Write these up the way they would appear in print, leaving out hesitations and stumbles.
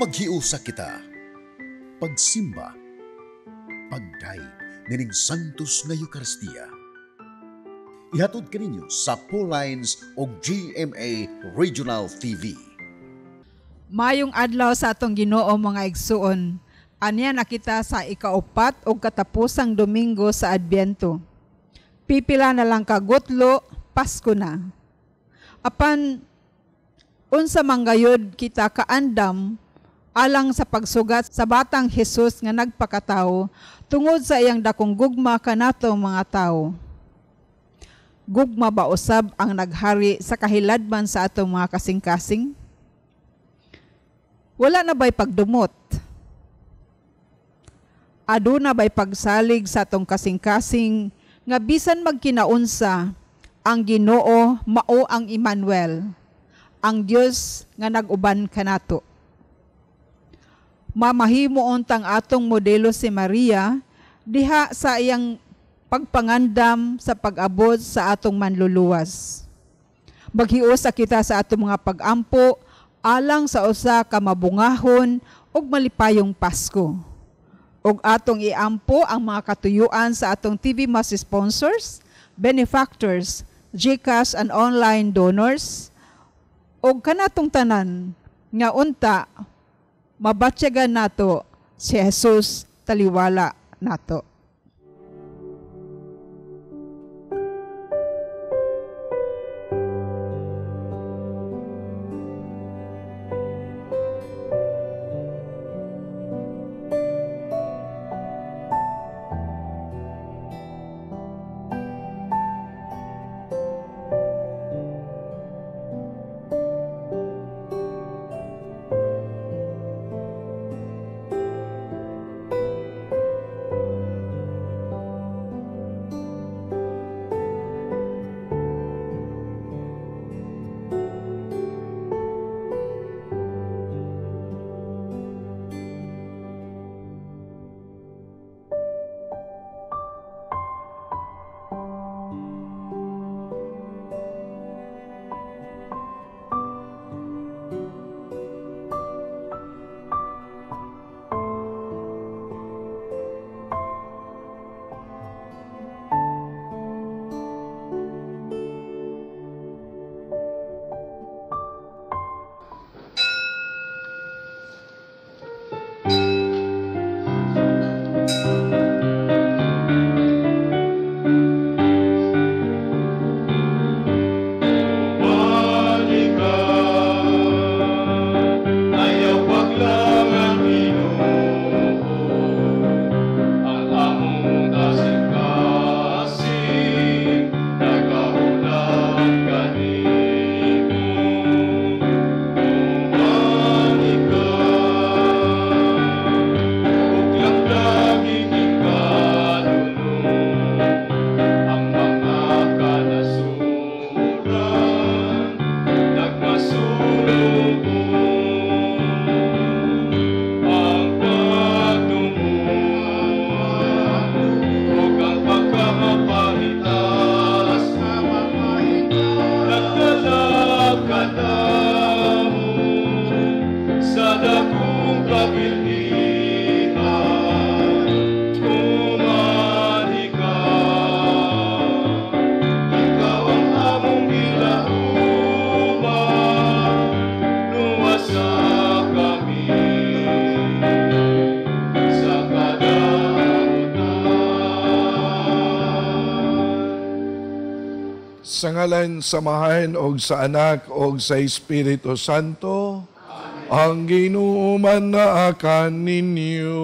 Maghiusa kita, pagsimba, pagdaig nining Santos nga Eucharistia. Ihatod kaninyo sa Pauline's o GMA Regional TV. Mayong adlaw sa atong Ginoo mga igsuon. Anya nakita sa ikaupat o katapusang Domingo sa Adbyento. Pipila na lang kagutlo, Pasko na. Apan unsa manggayod kita kaandam alang sa pagsugat sa batang Hesus nga nagpakatao tungod sa iyang dakong gugma kanato mga tao. Gugma ba usab ang naghari sa kahiladman sa atong mga kasing-kasing? Wala na ba'y pagdumot? Aduna ba'y pagsalig sa atong kasing-kasing nga bisan magkinaunsa ang Ginoo mao ang Emmanuel, ang Dios nga nag-uban kanato. Mamahimo untang atong modelo si Maria diha sa iyang pagpangandam sa pag-abot sa atong manluluwas. Maghiusa kita sa atong mga pag-ampo alang sa usa ka mabungahon ug malipayong Pasko. Ug atong iampo ang mga katuyuan sa atong TV Mass sponsors, benefactors, GCash and online donors, ug kanatong tanan nga unta mabatyagan nato si Jesus taliwala nato. Sa ngalan samahan og sa anak og sa Espiritu Santo, amen. Ang Ginoo man na akan ninyo.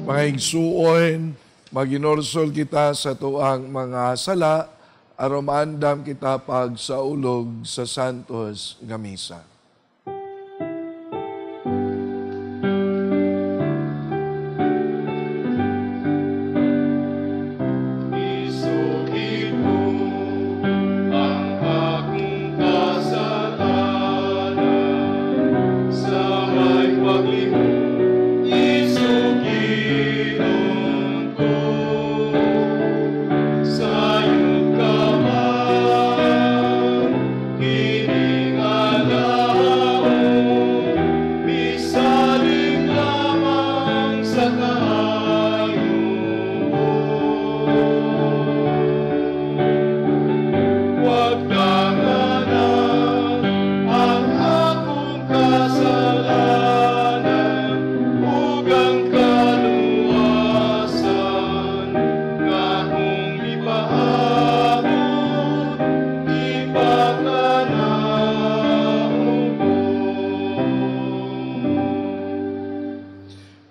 Mga igsuon, maginorsol kita sa tuang mga sala, aron maandam kita pag sa ulog sa Santos nga misa. Sayup ka man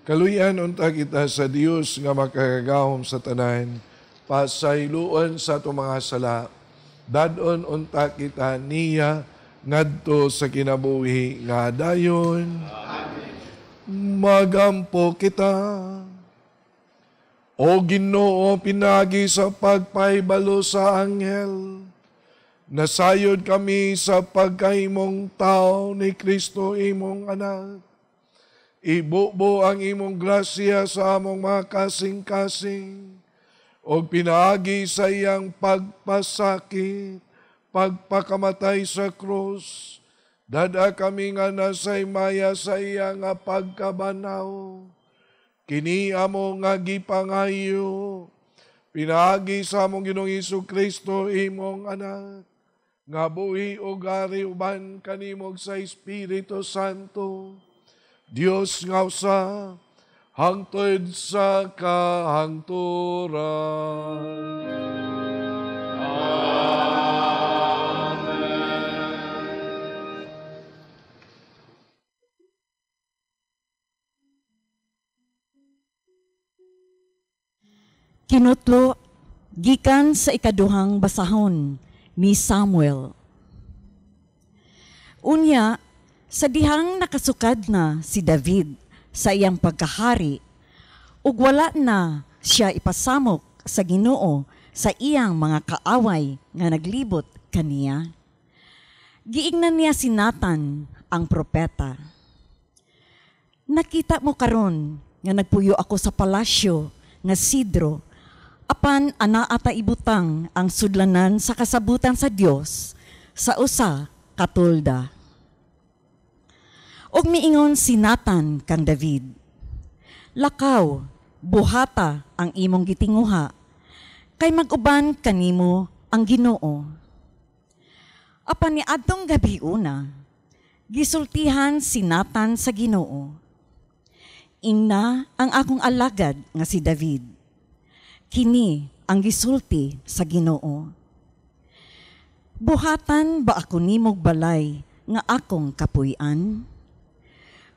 Kaluyan unta kita sa Dios nga makagagahom sa tanan, pasayloon sa itong mga sala, dadon unta kita niya ngadto sa kinabuhi nga dayon. Magampo kita. O Ginoo, pinagi sa pagpaybalo sa anghel, nasayod kami sa pagkaimong tao ni Kristo imong anak. Ibubo ang imong grasya sa among mga kasing-kasing, o pinaagi sa iyang pagpasakit, pagpakamatay sa krus, dada kami nga nasay maya sa iyang pagkabanaw. Kini amo nga gipangayo, pinaagi sa among Ginoong Jesu-Kristo imong anak, nga buhi o gari uban kanimog sa Espiritu Santo, Dios nga usa, hangtod sa kahangturan. Kinutlo, gikan sa ikaduhang basahon ni Samuel. Unya, sa dihang nakasukad na si David sa iyang pagkahari, ug wala na siya ipasamok sa Ginoo sa iyang mga kaaway nga naglibot kaniya, giingnan niya si Nathan ang propeta. Nakita mo karon nga nagpuyo ako sa palasyo nga sidro, apan anaata ibutang ang sudlanan sa kasabutan sa Dios sa usa ka tulda. Og miingon si Nathan kang David, lakaw, buhata ang imong gitinguha, kay mag-uban kanimo ang Ginoo. Apan ni adtong gabi una, gisultihan si Nathan sa Ginoo. Ingna ang akong alagad nga si David. Kini ang gisulti sa Ginoo. Buhatan ba ako nimog balay nga akong kapuy-an?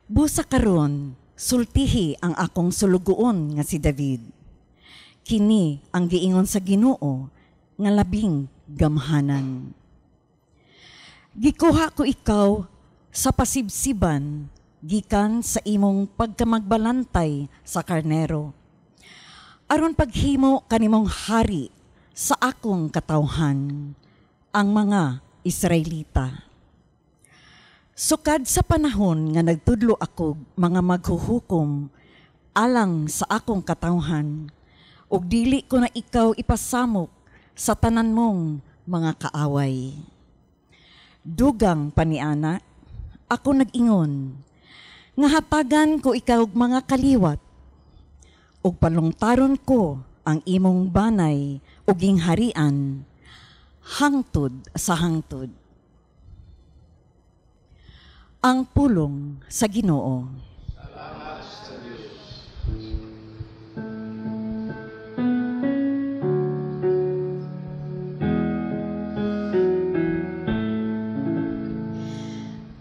Busa karon, sultihi ang akong sulugoon nga si David. Kini ang giingon sa Ginoo nga labing gamhanan. Gikuha ko ikaw sa pasibsiban gikan sa imong pagkamagbalantay sa karnero, aron paghimo kanimong hari sa akong katawhan, ang mga Israelita. Sukad sa panahon nga nagtudlo ako mga maghuhukom alang sa akong katawhan, ug dili ko na ikaw ipasamok sa tanan mong mga kaaway. Dugang paniana, ako nag-ingon, nga hatagan ko ikaw mga kaliwat, ug palungtaron ko ang imong banay ug gingharian hangtod sa hangtod. Ang pulong sa Ginoo. Salamat sa Diyos.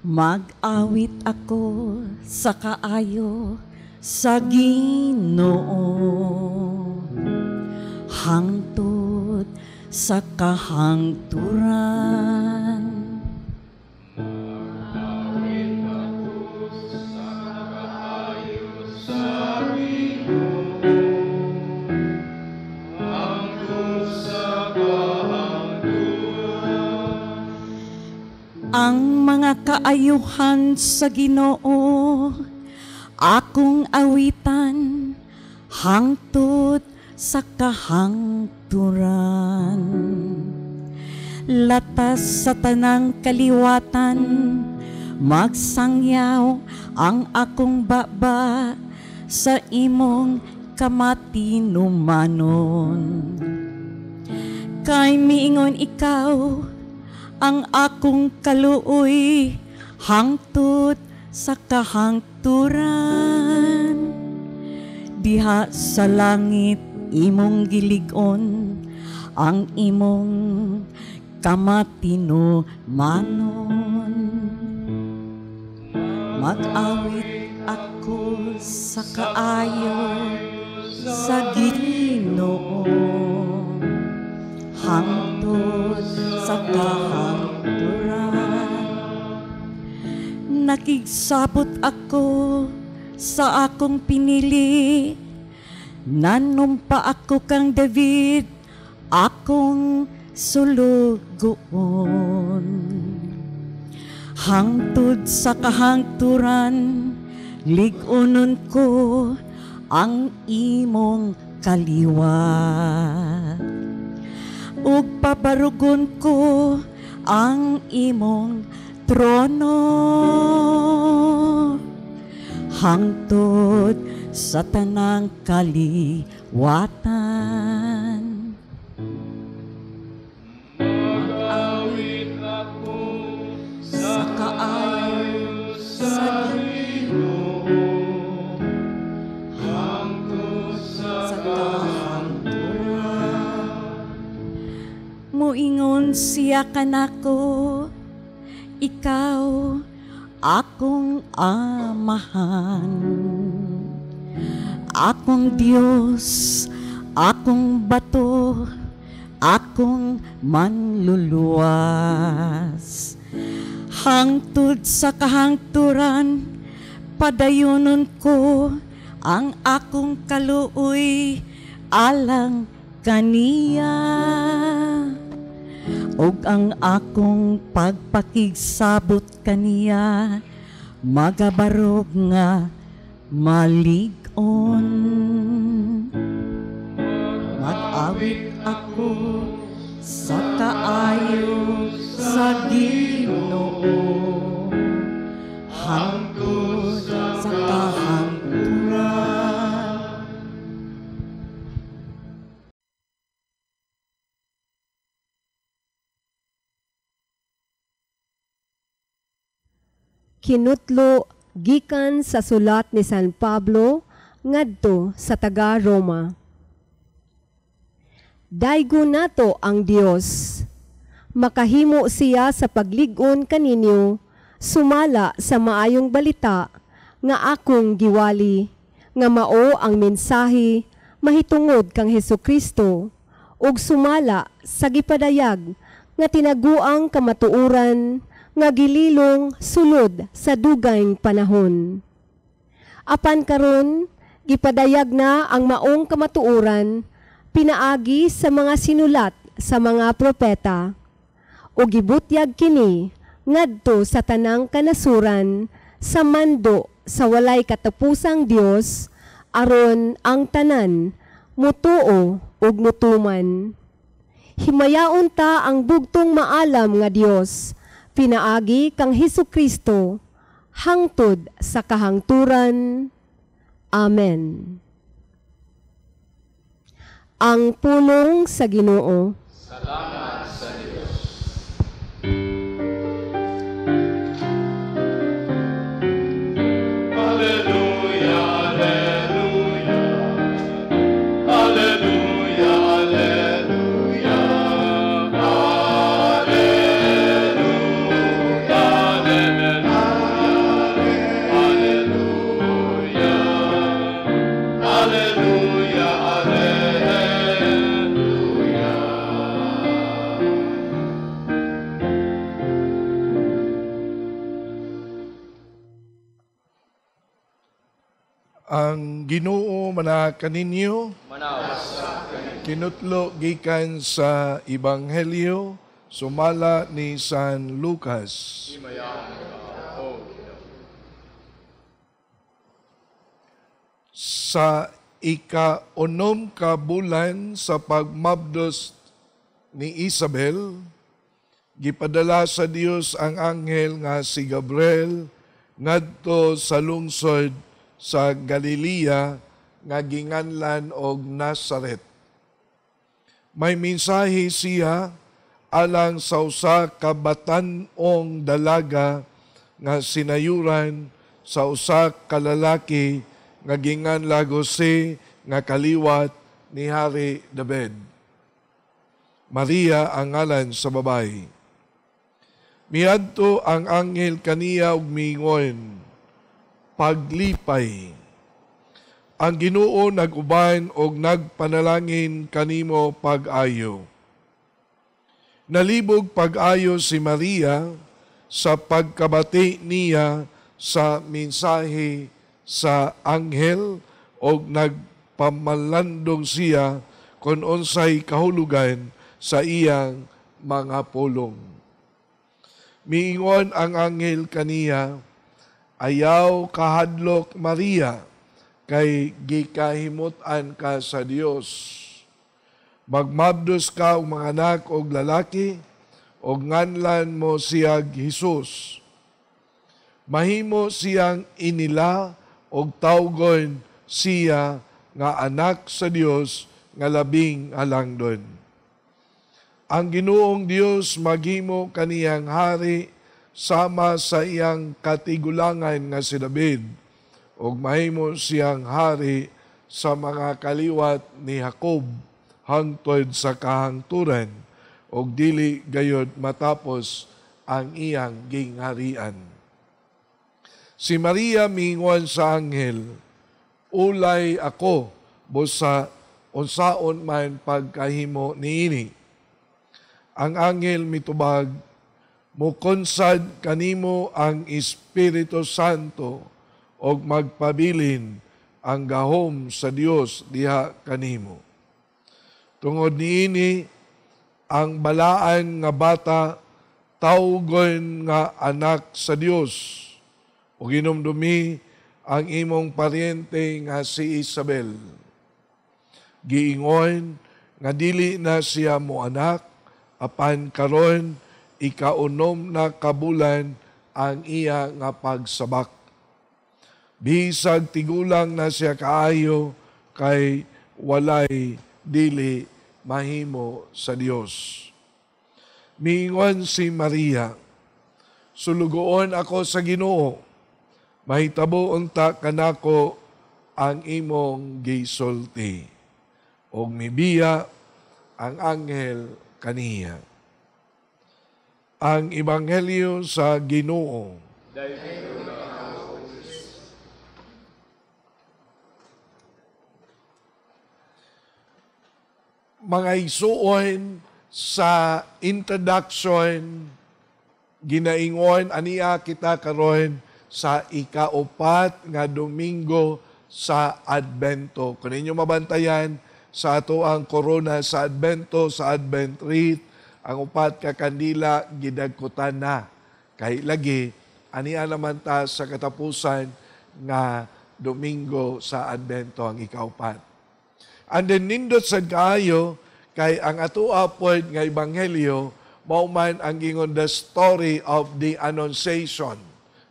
Mag-awit ako sa kaayo sa Ginoo, hangtod sa kahangturan. Mag-awit ako sa kaayo sa Ginoo, hangtod sa kahangturan. Ang mga kaayuhan sa Ginoo, akong awitan hangtod sa kahangturan. Latas sa tanang kaliwatan, magsangyaw ang akong baba sa imong kamatinumanon. Kay miingon ikaw, ang akong kaluoy hangtod sa kahangturan. Diha sa langit imong gilig-on ang imong kamatinumanon. Mag-awit ako sa kaayo sa Ginoo, hangtod sa kahangturan. Nakigsabot ako sa akong pinili, nanumpa ako kang David, akong sulugoon. Hangtod sa kahangturan, ligunon ko ang imong kaliwat. Ug pabarugon ko ang imong trono, hangtod sa tanang kaliwatan. Mag-awit ako sa kaayo sa Ginoo, hangtod sa kahangturan. Muingon siya kanako, ikaw akong amahan, akong Diyos, akong bato, akong manluluwas. Hangtod sa kahangturan, padayunon ko ang akong kaluoy alang kaniya. Og ang akong pagpakigsabot kaniya, magabarog nga maligon. Mag-awit ako sa kaayo sa Ginoo, hangtod sa kahangturan. Kinutlo gikan sa sulat ni San Pablo ngadto sa taga Roma. Daygo nato ang Dios, makahimo siya sa paglig-on kaninyo, sumala sa maayong balita nga akong giwali, nga mao ang mensahe mahitungod kang Hesukristo, ug sumala sa gipadayag nga tinaguang kamatuoran nga gililong sulod sa dugayng panahon. Apan karon gipadayag na ang maong kamatuoran pinaagi sa mga sinulat sa mga propeta, o gibutyag kini ngadto sa tanang kanasuran sa mando sa walay katapusang Dios, aron ang tanan mutuo ug mutuman. Himayaon ta ang bugtong maalam nga Dios, pinaagi kang Hesukristo, hangtod sa kahangturan. Amen. Ang pulong sa Ginoo. Salamat sa Diyos. Hallelujah, hallelujah. Hallelujah, hallelujah. Ang Ginoo manaka ninyo, kinutlo gikan sa Ebanghelyo sumala ni San Lucas. Sa ika-unom ka bulan sa pagmabdos ni Isabel, gipadala sa Dios ang anghel nga si Gabriel ngadto sa lungsod sa Galilea nga ginganlan og Nazaret. May mensahe siya alang sa usa ka batan-ong dalaga nga sinayuran sa usa ka lalaki nga ginganlan Jose nga kaliwat ni Hari David. Maria ang ngalan sa babae. Miadto ang anghel kaniya ug miingon, paglipay. Ang Ginoo nag-uban og nagpanalangin kanimo pag-ayo. Nalibog pag-ayo si Maria sa pagkabati niya sa mensahe sa anghel og nagpamalandong siya kung unsay kahulugan sa iyang mga pulong. Miingon ang anghel kaniya, ayaw kahadlok Maria, kay gikahimutan ka sa Dios. Magmabdos ka og mga anak og lalaki, og nganlan mo siyag Hesus. Mahimo siyang inila og tawgon siya nga anak sa Dios nga labing halangdon. Ang Ginoong Dios maghimo kaniyang hari sama sa iyang katigulangan nga si David, og mahimo siyang hari sa mga kaliwat ni Jacob hangtod sa kahangturan, og dili gayud matapos ang iyang gingharian. Si Maria miingon sa anghel, ulay ako busa unsaon man pagkahimo niini. Ang anghel mitubag, mukonsad kanimo ang Espiritu Santo og magpabilin ang gahom sa Dios diha kanimo. Tungod niini, ang balaan nga bata tawgon nga anak sa Dios. O ginumdumi ang imong paryente nga si Isabel. Giingon nga dili na siya mo anak, apan karon ikaunom na kabulan ang iya nga pagsabak. Bisag tigulang na siya kaayo kay walay dili mahimo sa Dios. Miingon si Maria, sulugoon ako sa Ginoo, mahitabo unta kanako ang imong gisulti. Og mibiya ang anghel kaniya. Ang Ebanghelyo sa Ginoo. Mga isuon sa introduction, ginaingon aniya kita karon sa ikaupat nga Domingo sa Adbento. Kung ninyo mabantayan sa ato ang korona sa Adbento, sa Advent wreath, ang upat ka kandila gidagkutan na. Kay lagi, aniya naman ta sa katapusan nga Domingo sa Adbento ang ikaupat. And then nindot sa kaayo, kay ang ato apod nga Ebanghelyo, mauman ang gingon the story of the Annunciation.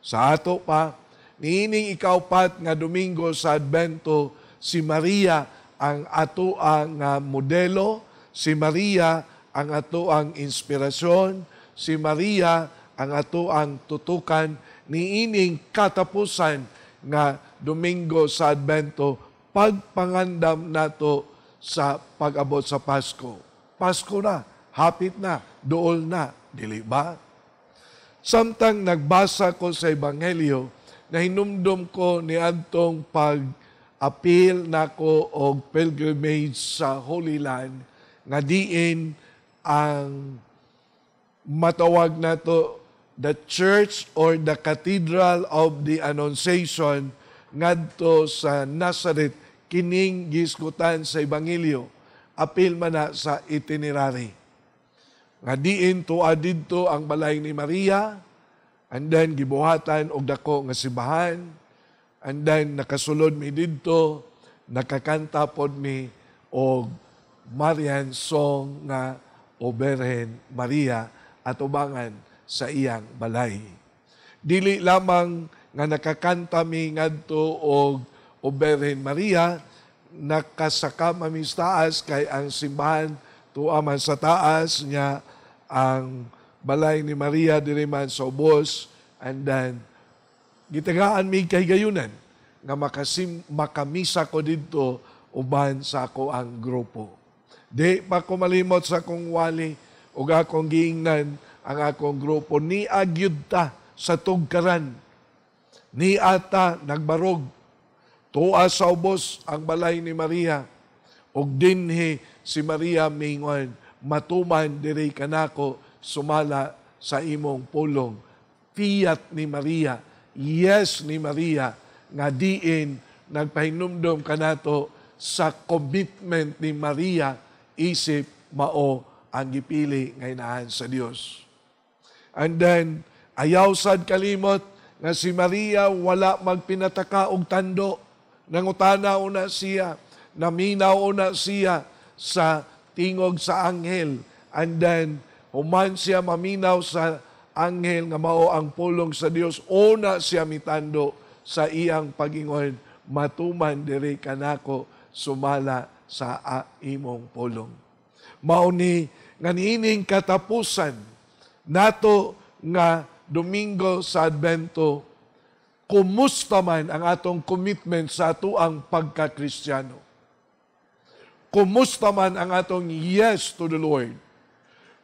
Sa ato pa, niining ikaupat nga Domingo sa Adbento, si Maria ang ato ang modelo, si Maria ang ato ang inspirasyon, si Maria ang ato ang tutukan, niining katapusan nga Domingo sa Adbento, pagpangandam nato sa pag-abot sa Pasko. Pasko na, hapit na, duol na, dili ba? Samtang nagbasa ko sa Ebanghelyo, nahinumdum ko ni adtong pag-appeal nako og pilgrimage sa Holy Land, nga diin ang matawag nato the Church or the Cathedral of the Annunciation ngadto sa Nazareth, kining gisgutan sa Ebanghelyo, apil man na sa itinerary. Nga diin tuwa didto ang balay ni Maria, and then gibuhatan og dako nga simbahan, and then nakasulod mi didto, nakakanta pod mi og Marian song nga O Berhen Maria at ubangan sa iyang balay. Dili lamang nga nakakanta mi ngadto og O Berhen Maria, nakasaka mami sa taas kay ang simbahan tuaman sa taas niya ang balay ni Maria diri man sa ubos, and then gitagaan mi kay gayunan nga makamisa ko didto uban sa ako ang grupo. Di pa ko malimot sa akong wali ug akong giingnan ang akong grupo ni agyud ta sa tugkaran. Ni ata nagbarog, tuwa sa ubos ang balay ni Maria, ug dinhi si Maria mingon, matuman diri kanako sumala sa imong pulong. Fiat ni Maria, yes ni Maria, nga diin nagpahinumdom kanato sa commitment ni Maria, isip mao ang gipili nga inahan sa Dios. And then, ayaw sad kalimot nga si Maria wala magpinataka og tando. Nangutana una siya, naminaw una siya sa tingog sa anghel. And then, human siya maminaw sa anghel nga mao ang pulong sa Dios. Una siya mitando sa iyang pagingon, matuman diri kanako sumala sa imong pulong. Mao ni nga niining katapusan nato nga Domingo sa Advento, kumusta man ang atong commitment sa ato ang pagka-Kristiyano? Kumusta man ang atong yes to the Lord?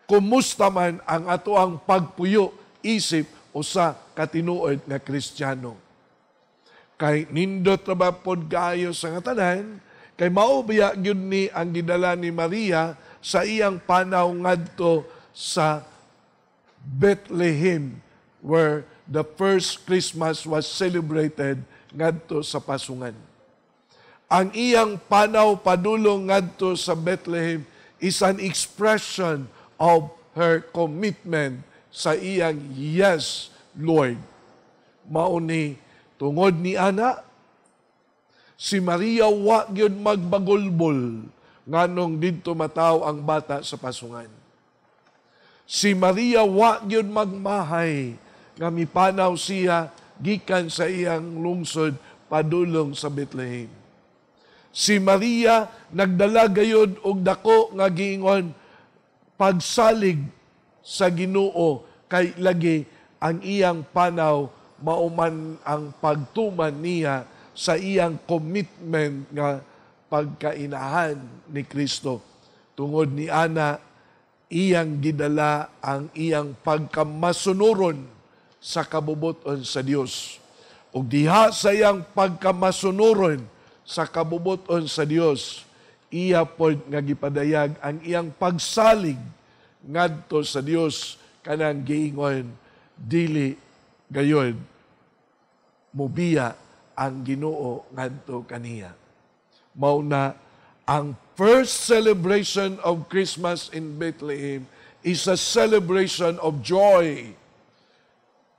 Kumusta man ang ato ang pagpuyo isip o sa katinuod nga Kristiyano? Kay nindot na ba pod kaayo sa nga tanan, kay mao biya gyud ni ang gidala ni Maria sa iyang panaw ngadto sa Bethlehem, where the first Christmas was celebrated ngadto sa pasungan. Ang iyang panaw padulong ngadto sa Bethlehem is an expression of her commitment sa iyang yes, Lord. Mao ni tungod ni ana, si Maria wa gyud magbagulbol nganong didto mataw ang bata sa pasungan. Si Maria wa gyud magmahay nga mipanaw siya gikan sa iyang lungsod padulong sa Bethlehem. Si Maria nagdala gayud og dako nga giingon pagsalig sa Ginoo kay lagi ang iyang panaw mauman ang pagtuman niya sa iyang commitment nga pagkainahan ni Kristo. Tungod ni ana, iyang gidala ang iyang pagkamasunuron sa kabubuton sa Dios. Ug diha sa iyang pagkamasunuron sa kabubuton sa Dios, iya pod nga gipadayag ang iyang pagsalig ngadto sa Dios kanang giingon, dili gayon mubiya ang Ginoo ngadto kaniya. Mao na ang first celebration of Christmas in Bethlehem is a celebration of joy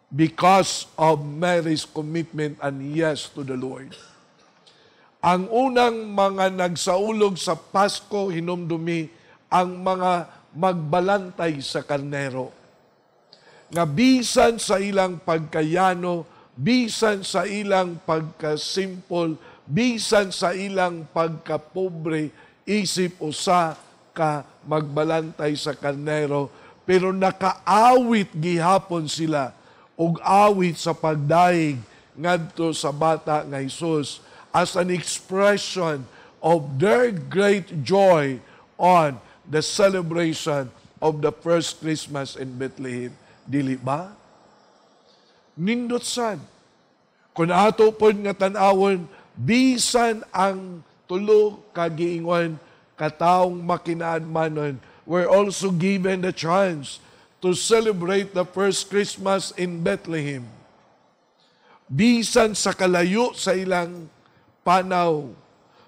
because of Mary's commitment and yes to the Lord. Ang unang mga nagsaulog sa Pasko hinumdumi ang mga magbalantay sa karnero. Nga bisan sa ilang pagkayano, bisan sa ilang pagkasimple, bisan sa ilang pagkapobre, isip usa ka magbalantay sa karnero, pero nakaawit gihapon sila og awit sa pagdaig ngadto sa bata nga Hesus as an expression of their great joy on the celebration of the first Christmas in Bethlehem. Dili ba? Nindot sad. Kung ato po nga tanawon, bisan ang tulo kagiingon, kataong makinaadmanon, were also given the chance to celebrate the first Christmas in Bethlehem. Bisan sa kalayo sa ilang panaw,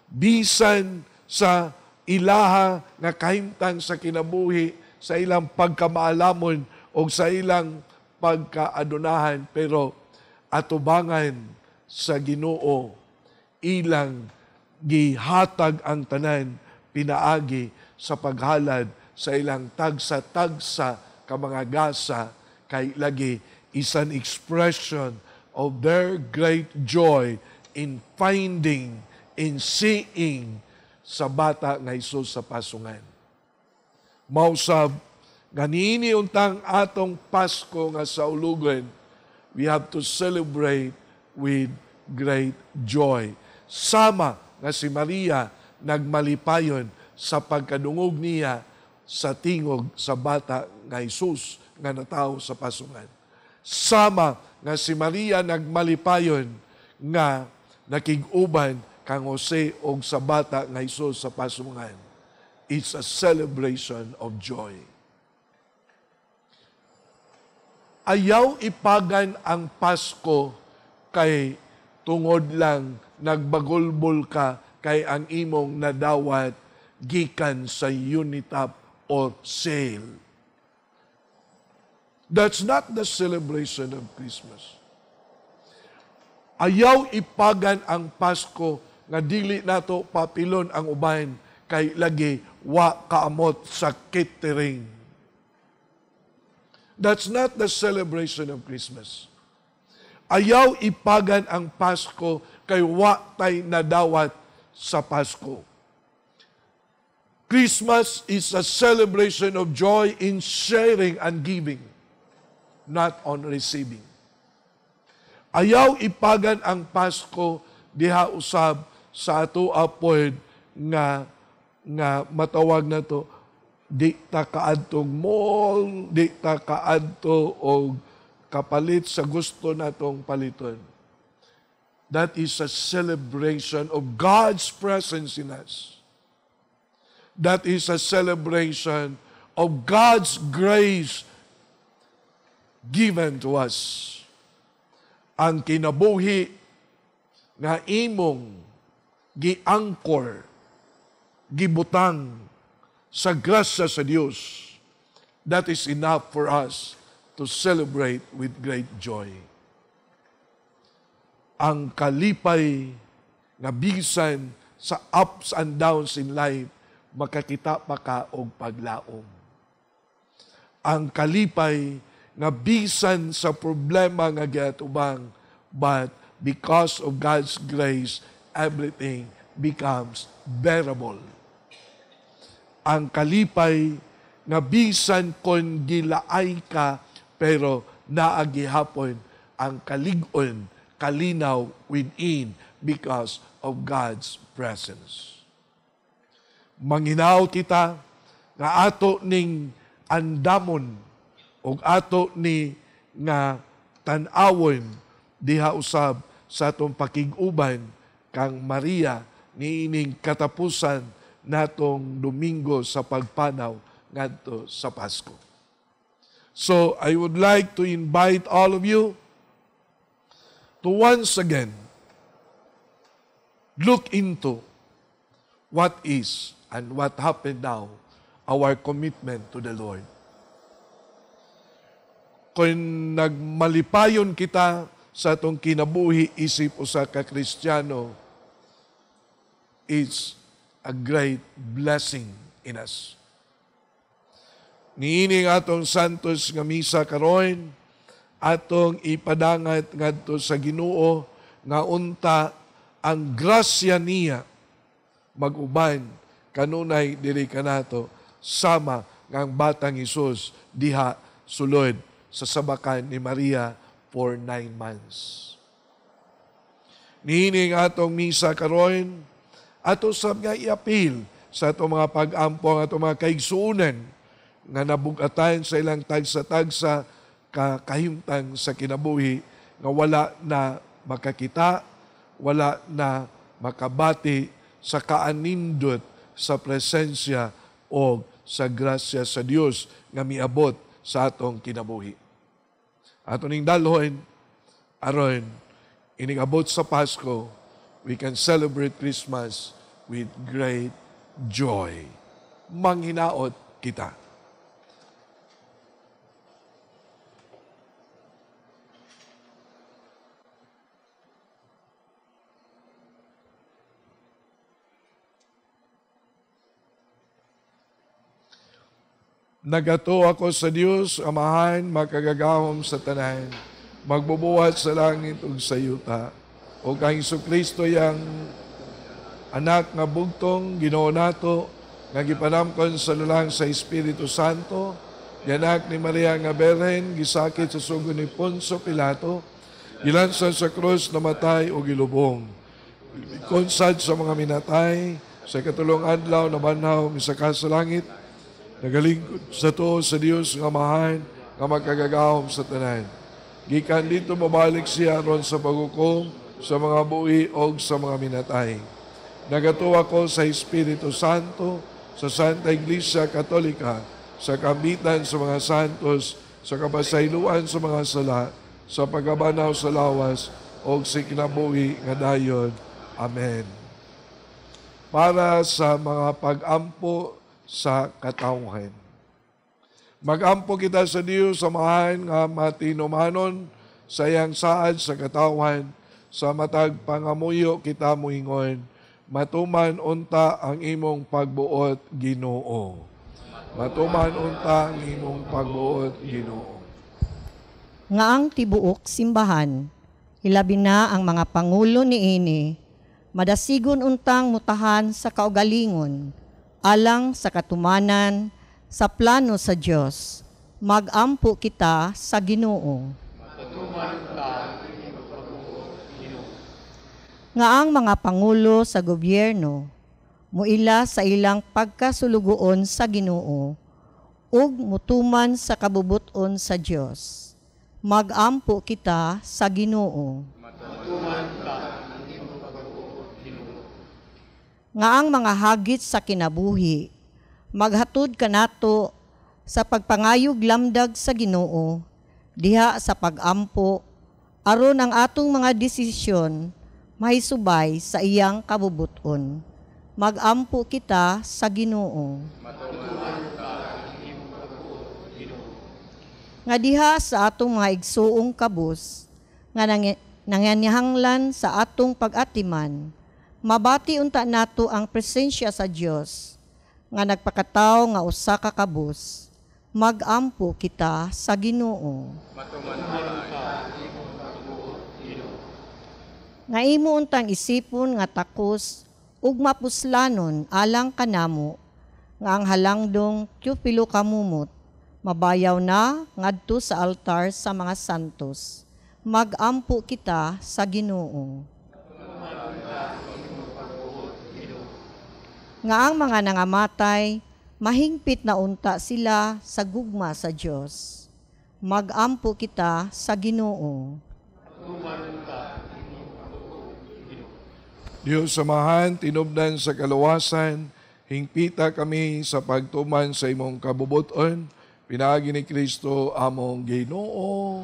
bisan sa ilaha nga kahimtang sa kinabuhi, sa ilang pagkamaalamon o sa ilang pagkaadunahan, pero atubangan sa Ginoo, ilang gihatag ang tanan, pinaagi sa paghalad sa ilang tagsa-tagsa ka mga gasa, kay lagi is an expression of their great joy in finding, in seeing sa bata nga Hesus sa pasungan. Mausab, ganini untang atong Pasko nga sa ulugan, we have to celebrate with great joy. Sama nga si Maria nagmalipayon sa pagkadungog niya sa tingog sa bata nga Hesus nga natawo sa pasungan. Sama nga si Maria nagmalipayon nga nakig-uban kang Jose o sa bata nga Hesus sa pasungan. It's a celebration of joy. Ayaw ipagan ang Pasko kay tungod lang nagbagulbol ka kay ang imong nadawat gikan sa Unitap or sale. That's not the celebration of Christmas. Ayaw ipagan ang Pasko nga dili nato papilon ang uban kay lagi wa kaamot sa catering. That's not the celebration of Christmas. Ayaw ipagan ang Pasko kay wa tay nadawat sa Pasko. Christmas is a celebration of joy in sharing and giving, not on receiving. Ayaw ipagan ang Pasko diha usab sa ato apod nga matawag na to, di ta kaadtong mall, di ta kaadto og kapalit sa gusto natong paliton. That is a celebration of God's presence in us. That is a celebration of God's grace given to us. Ang kinabuhi nga imong giangkor, gibutang sa grasya sa Dios, that is enough for us to celebrate with great joy. Ang kalipay nga bisan sa ups and downs in life, makakita pa ka og paglaom. Ang kalipay nga bisan sa problema nga giatubang, but because of God's grace, everything becomes bearable. Ang kalipay nga bisan kon gilaay ka, pero naagihapon ang kalig-on, kalinaw within because of God's presence. Manginaw kita nga ato ning andamon o ato ni nga tan-awon diha usab sa atong pakig-uban kang Maria niining katapusan natong Domingo sa pagpanaw ngadto sa Pasko. So I would like to invite all of you to once again look into what is and what happened now, our commitment to the Lord. Kung nagmalipayon kita sa atong kinabuhi isip usa ka Kristiyano, it's a great blessing in us. Niining atong santos nga misa karon, atong ipadangat ngadto sa Ginoo nga unta ang grasya niya mag-uban kanunay diri kanato sama ngang batang Hesus diha sulod sa sabakan ni Maria for 9 months. Niining atong misa karon, ato sab nga iapil sa atong mga pag-ampong atong mga kaigsuonan nga nabugatan sa ilang tagsa-tagsa kahimtang sa kinabuhi nga wala na makakita, wala na makabati sa kaanindot sa presensya o sa grasya sa Dios nga miabot sa atong kinabuhi. Ato ning dalhon aron ining abot sa Pasko, we can celebrate Christmas with great joy. Manghinaot kita. Nagato ako sa Dios, Amahan, makagagahom sa tanan, magbubuhat sa langit ug sa yuta. O kang Jesucristo yang anak nga bugtong Ginoo nato, nga gipanamkon sa lulang sa Espiritu Santo, yanak ni Maria nga Berhen, gisakit sa sugo ni Poncio Pilato, gilansan sa krus, namatay o gilubong. Konsad sa mga minatay, sa katulong adlaw na banhaw misaka sa langit, nagalingkod sa to sa Dios nga Amahan, nga magkagagahom sa tanan. Gikan dito mabalik siya ron sa paghukom sa mga buhi o sa mga minatay. Nagatuwa ko sa Espiritu Santo, sa Santa Iglesia Katolika, sa kambitan sa mga santos, sa kapasayloan sa mga sala, sa pagabanaw sa lawas, o sa kinabuhi nga dayon. Amen. Para sa mga pag-ampo sa katawhan. Mag-ampo kita sa Dios, samahan nga matinumanon sa iyang saad sa katawhan, sa matag pangamuyo kita muingon, matuman unta ang imong pagbuot, Ginoo. Matuman unta ang imong pagbuot, Ginoo. Nga ang tibuok simbahan, hilabi na ang mga pangulo niini, madasigon untang mutahan sa kaugalingon, alang sa katumanan, sa plano sa Diyos, mag-ampo kita sa Ginoo. Nga ang mga pangulo sa gobyerno, muila sa ilang pagkasulugoon sa Ginoo, ug mutuman sa kabubuton sa Diyos. Mag-ampo kita sa Ginoo. Nga ang mga hagit sa kinabuhi, maghatod kanato sa pagpangayog lamdag sa Ginoo, diha sa pag-ampo, aron ang atong mga desisyon mahisubay sa iyang kabubuton. Mag-ampo kita sa Ginoo. Nga diha sa atong mga igsuong kabus, nga nangyanyahanglan sa atong pag-atiman, mabati unta nato ang presensya sa Dios nga nagpakataw nga usa ka kabus. Mag-ampo kita sa Ginoo. Nga imo untang isipon nga takos ug mapuslanon alang kanamo nga ang halangdong Teopilo kamumot mabayaw na ngadto sa altar sa mga santos. Mag-ampo kita sa Ginoo. Nga ang mga nangamatay, mahingpit na unta sila sa gugma sa Diyos. Mag-ampo kita sa Ginoo. Diyos samahan, tinubdan sa kaluwasan, hingpita kami sa pagtuman sa imong kabubuton, pinagi ni Kristo among Ginoo.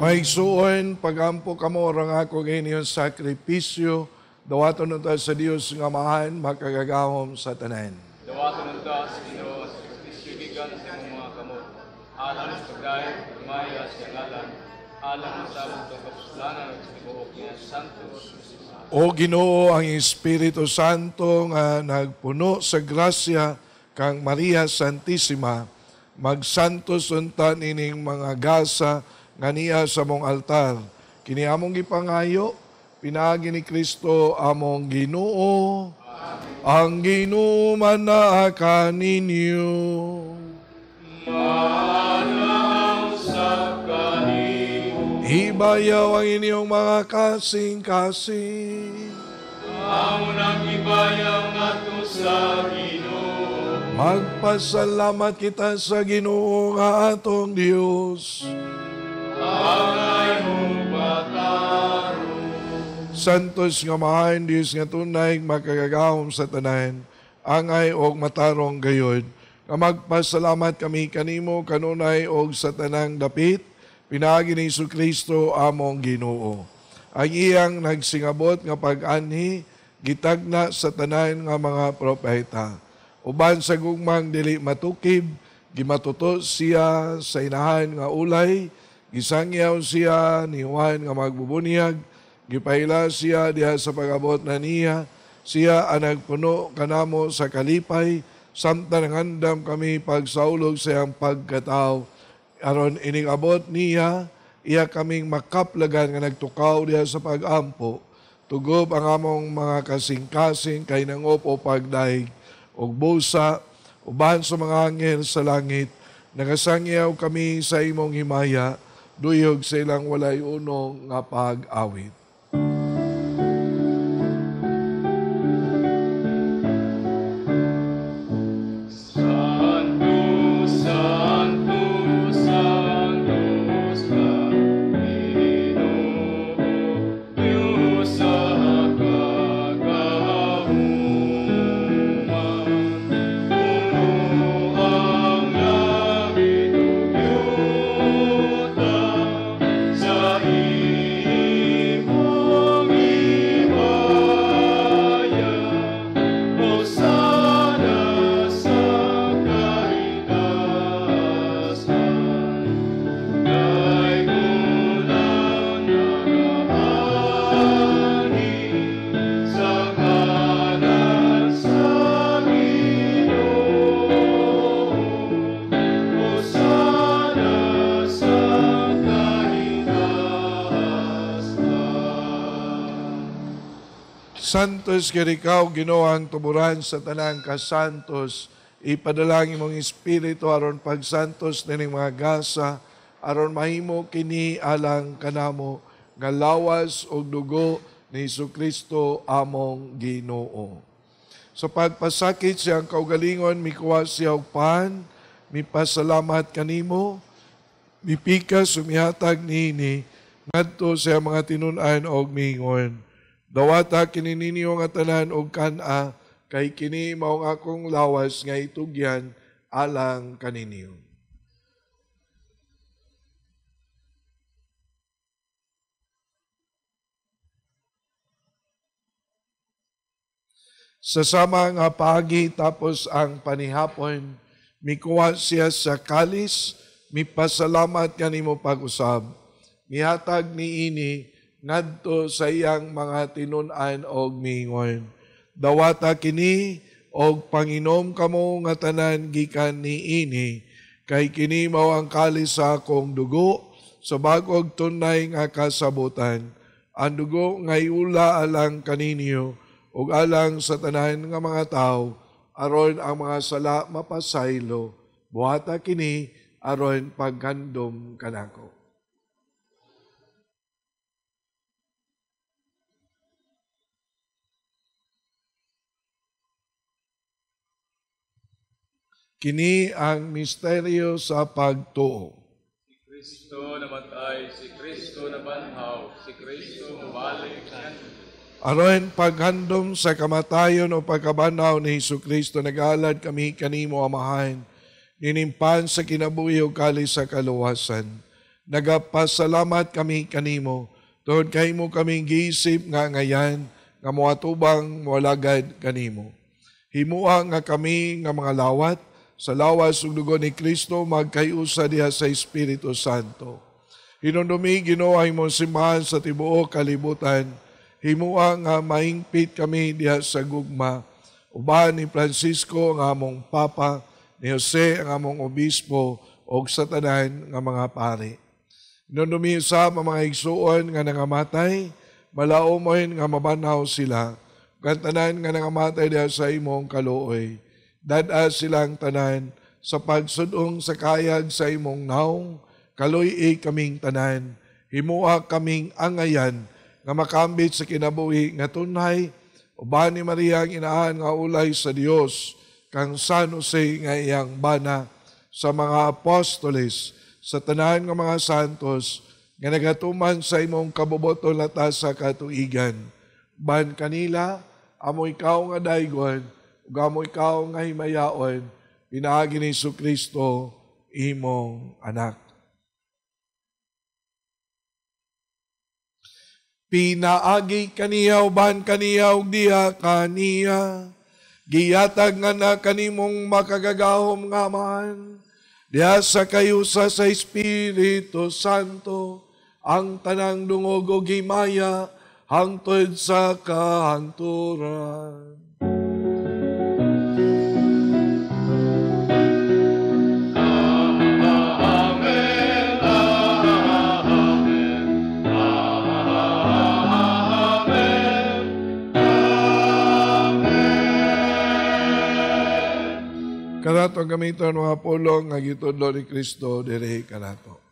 Maigsuon, pagampo kamo orang ako ngayon sakripisyo, dawaton unta sa Dios nga mahan, makagagahom sa tanan. Dawaton unta sa Ginoo sa sakripisyo gikan sa imong mga kamot. Alang sa pagkain, maya sa ngalan, alang sa utang kapuslanan at sa tibuok niya Santo Jesus. O Ginoo, ang Espiritu Santo nga nagpuno sa grasya kang Maria Santissima, magsantos unta nining mga gasa nga niya sa mong altar. Kini among gipangayo, pinaagi ni Kristo among Ginoo. Ang Ginoo man na kaninyo. Manaw sa kaninyo. Ibayaw ang inyong mga kasing-kasing. Amo nang ibayaw ngadto sa Ginoo. Magpasalamat kita sa Ginoo nga atong Dios. Angay mo pataro. Santos nga mahain Dios nga tunay makagagahom sa tanan, angay og matarong gayod. Nga magpasalamat kami kanimo kanunay og sa tanang dapit, pinaagi ni Jesu-Kristo among Ginoo. Ang iyang nagsingabot nga pag-anhi, gitagna sa tanan nga mga propeta. Uban sa gugmang dili matukib, gimatuto siya sa inahan nga ulay, gisangyaw siya ni Juan nga magbubunyag, gipahila siya diha sa pag-abot na niya, siya ang nagpuno kanamo sa kalipay, samtang handam kami pagsaulog sa iyang pagkatao. Aron ining abot niya, iya kaming makaplagan nga nagtukaw diha sa pag-ampo, tugob ang among mga kasing-kasing kay nangopo pagdaig, og busa, uban sa mga anghel sa langit, nagasangyaw kami sa imong himaya, duyog sa ilang walay unong nga pag-awit. Santos kirikaw Ginoong tuburan sa tanang kasantos, ipadalangin mong Espiritu aron pagsantos nining mga gasa, aron mahimo kini alang kanamo, nga lawas og dugo ni Jesu-Kristo among Ginoo. Sa pagpasakit siyang kaugalingon, mikuha siya og pan, mipasalamat kanimo, mipikas sumihatag niini, ngadto sa mga tinun-an og mingon. Dawata kini ninyo nga tanan og kana, kay kini maong akong lawas nga itugyan alang kaninyo. Sa sama nga pagi tapos ang panihapon, mikuha siya sa kalis, mipasalamat kanimo pag-usab. Mihatag niini ngadto sa iyang mga tinun-an og mingon. Dawata kini og panginom kamo nga tanan gikan niini, kay kini mao ang kalis sa akong dugo sa bag-ong tunay nga kasabutan. Ang dugo nga iula alang kaninyo ug alang sa tanan nga mga tao, aron ang mga sala mapasaylo. Buhata kini aron paghandom kanako. Kini ang misteryo sa pagtuo. Si Kristo namatay, si Kristo nabanhaw, si Kristo mabalik sa Aron paghandom sa kamatayon o pagkabanaw ni Jesu-Kristo, nag-alad kami kanimo amahan, ninimpan sa kinabuhi o kalis sa kaluwasan. Nagapasalamat kami kanimo, tuhod kay mo kaming giisip nga ngayan, nga muatubang walagad kanimo. Himua nga kami nga mga lawat, sa lawas ug dugo ni Kristo magkayusa diha sa Espiritu Santo. Hinundumi Ginoo ang imong simbahan sa tibuok kalibutan. Himua nga maingpit kami diha sa gugma. Uban ni Francisco nga among Papa, ni Jose ang among obispo ug sa tanan nga mga pari. Hinundumi sa mga igsuon nga nangamatay, malaumon nga mabanhaw sila. Kantanan nga nangamatay diha sa imong kaluoy. Dada silang tanan sa pagsudong sa kayag sa imong naong, kaluy kaming tanan, himuha kaming angayan nga makambit sa kinabuhi nga tunay, uban ni Maria ang inaan nga ulay sa Dios, kang San Jose nga iyang bana, sa mga apostoles, sa tanan nga mga santos, nga nagatuman sa imong kabuboton lata sa katuigan. Ban kanila, amo ikaw nga daygon, ug amo ikaw nga himayaon, pinaagi ni Jesucristo, imong anak. Pinaagi kaniya uban kaniya ug diha kaniya, giyatag nga na kanimong makagagahom nga man, diha sa kayusa sa Espiritu Santo, ang tanang dungog o gimaya, hangtod sa kahanturan. Kanato ang gamiton mga pulong nga gitudlo ni Kristo diri kanato.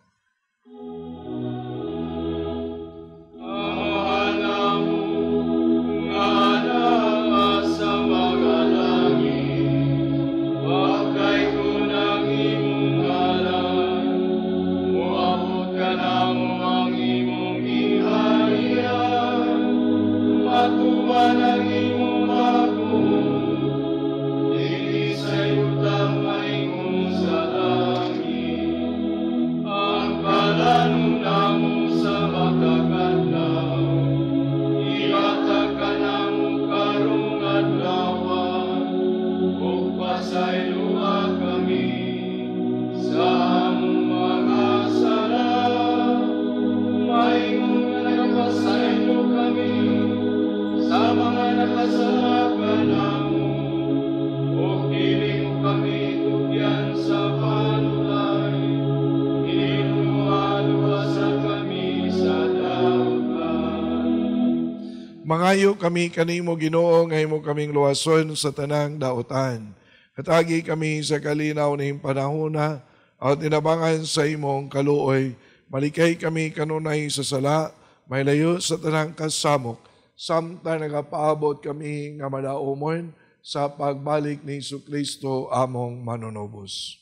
Mangayo kami kanimo Ginoo nga imo kaming luwason sa tanang daotan. Hatagi kami sa kalinaw ning panahona at tinabangan sa imong kaluoy. Malikay kami kanunay sa sala, may layo sa tanang kasamok. Samtang nagapaabot kami nga madaumon sa pagbalik ni Jesucristo among manunubos.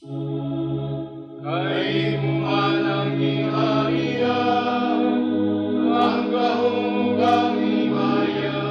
Kay mumanang ihariya, ang kahulugang himaya,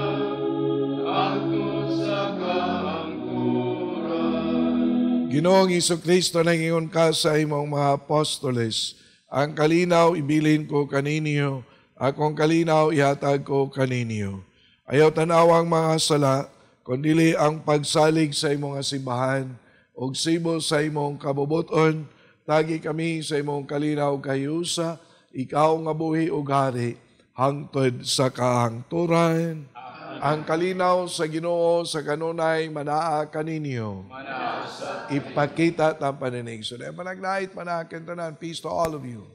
hangtod sa kahangturan. Ginoong Jesucristo, nangingon ka sa imong mga apostoles, ang kalinaw ibilin ko kaninyo, akong kalinaw ihatag ko kaninyo. Ayaw tanawang mga sala, kundili ang pagsalig sa imong simbahan, ug sibo sa imong kabubuton, tagi kami sa imong kalinaw kayusa, ikaw nga buhi ug hari, hangtod sa kahangturan. Ang kalinaw sa Ginoo sa kanunay manaa kaninyo. Ipakita ang paninig. So, dahil panaglait manakin tanan. Peace to all of you.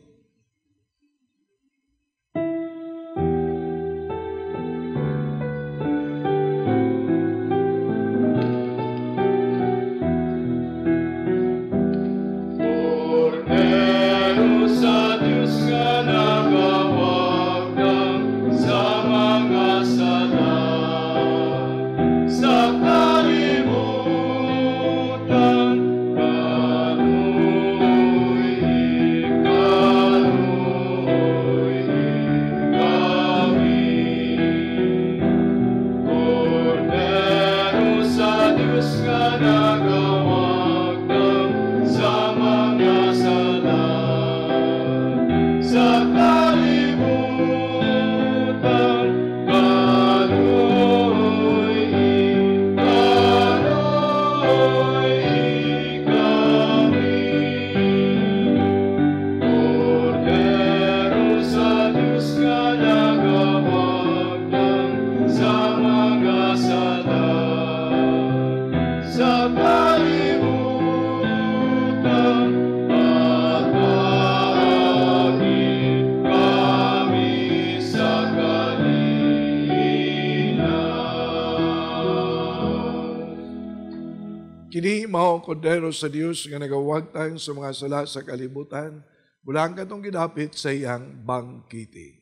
Kini mao ang kordero sa Dios nga nagawagtang sa mga sala sa kalibutan, Bulang katong gidapit sa iyang bangkiti.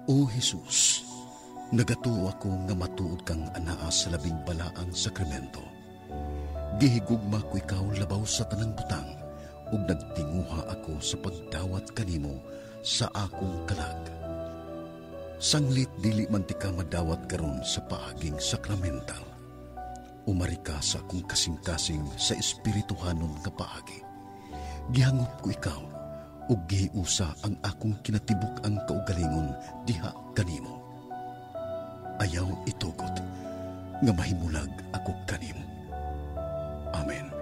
O Jesus, nagatuo ako nga matuod kang anaa sa labing balaang sakramento. Gihigugma ko ikaw labaw sa tanang butang, ug nagtinguha ako sa pagdawat kanimo sa akong kalag. Sanglit dili man ti ka madawat karon sa paaging sakramental. Umari ka sa akong kasing-kasing sa espirituhanon nga paagi. Gihangop ko ikaw, ug gihiusa ang akong kinatibuk ang kaugalingon diha kanimo. Ayaw itugot nga mahimulag ako kanimo. Amen.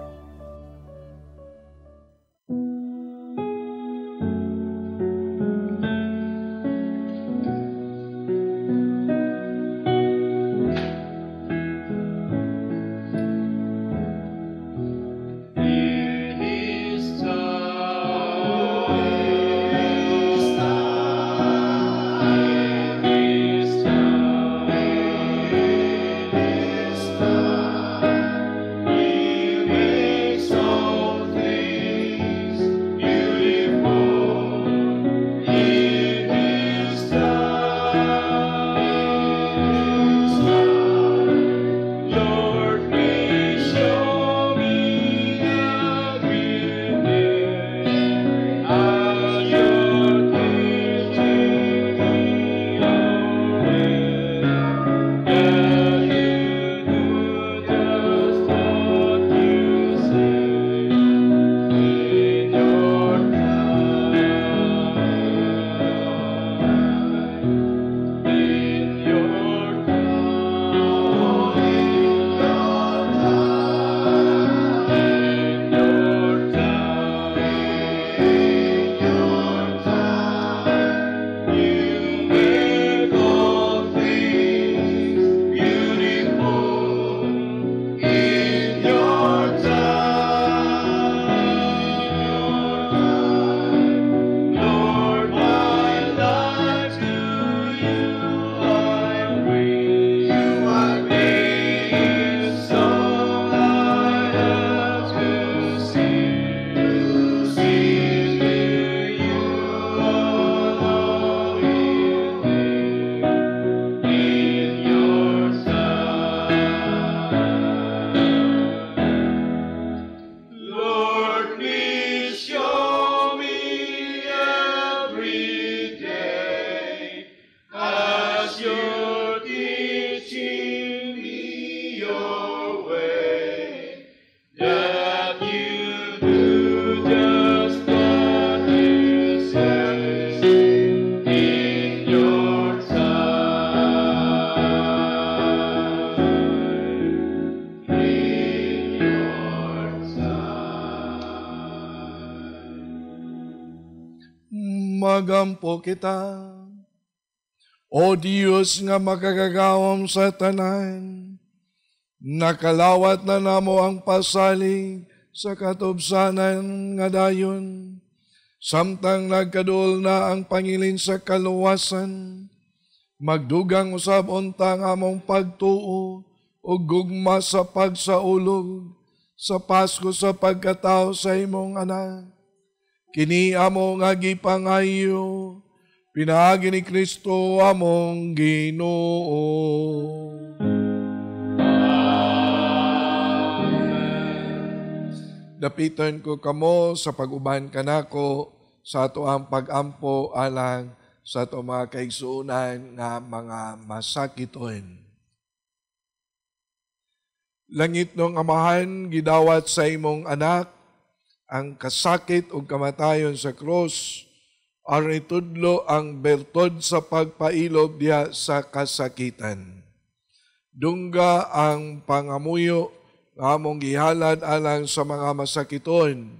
Magampo kita, O Diyos nga makagagawam sa tanan, nakalawat na namo ang pasalig sa katubsanan nga dayon, samtang nagkadul na ang pangilin sa kaluwasan, magdugang usab untang among pagtuo o gugma sa pagsaulog sa Pasko sa pagkatao sa imong anak. Kini among agipangayo, pinaagi ni Kristo among Ginoo. Dapitan ko kamo sa pag-uban kanako sa ato ang pag-ampo alang sa ato mga kaigsuunan nga mga masakiton. Langit nung amahan, gidawat sa imong anak, ang kasakit o kamatayon sa krus, aron itudlo ang bertod sa pagpailob diha sa kasakitan. Dungga ang pangamuyo nga among gihalad alang sa mga masakiton.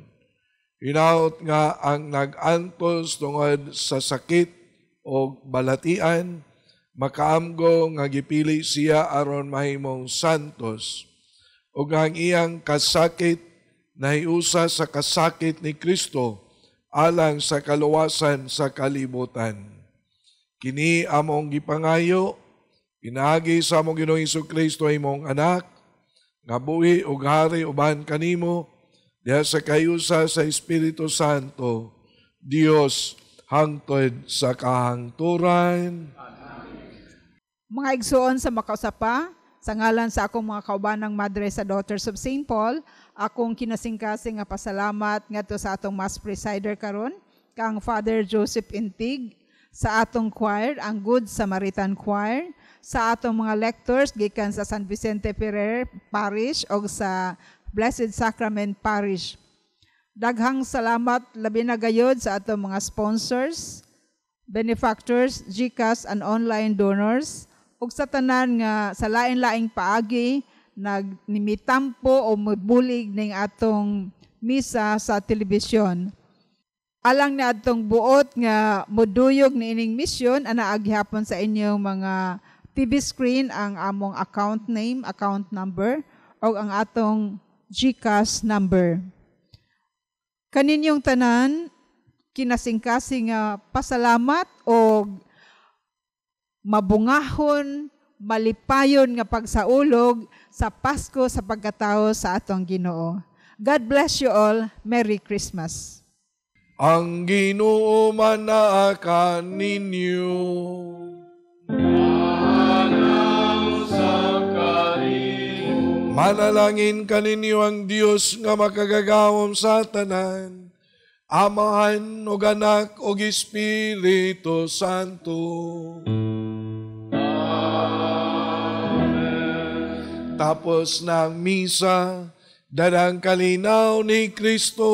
Hinaut nga ang nag-antos tungod sa sakit o balatian, makaamgo nga gipili siya aron mahimong santos, ug ang iyang kasakit nahiusa sa kasakit ni Kristo alang sa kaluwasan sa kalibutan. Kini among gipangayo, pinagi sa among Ginoong Hesukristo imong anak, nga buhi ug hari uban kanimo, diha sa kayusa sa Espiritu Santo, Dios hangtod sa kahangturan. Mga igsuon sa makausapa, sa ngalan sa akong mga kaubanang madre sa Daughters of St. Paul, akong kinasingkasing nga pasalamat ngadto sa atong Mass Presider karon, kang Father Joseph Intig, sa atong choir, ang Good Samaritan Choir, sa atong mga lectors gikan sa San Vicente Ferrer Parish o sa Blessed Sacrament Parish. Daghang salamat labi na gayod sa atong mga sponsors, benefactors, GCash and online donors, ug sa tanan nga sa lain-laing paagi nagimitampo o mabulig ning atong misa sa telebisyon. Alang na atong buot nga moduyog ni ining misyon, ana aghapon sa inyong mga TV screen ang among account name, account number, o ang atong GCash number. Kaninyong tanan, kinasingkasing pasalamat o mabungahon, malipayon nga pagsaulog sa Pasko sa pagkatao sa atong Ginoo. God bless you all. Merry Christmas. Ang Ginoo manaa ninyo. Manalangin kaninyo ang Dios nga makagagawom sa tanan, Amahan ug Anak ug Espiritu Santo. Tapos ng misa, dadang kalinaw ni Kristo.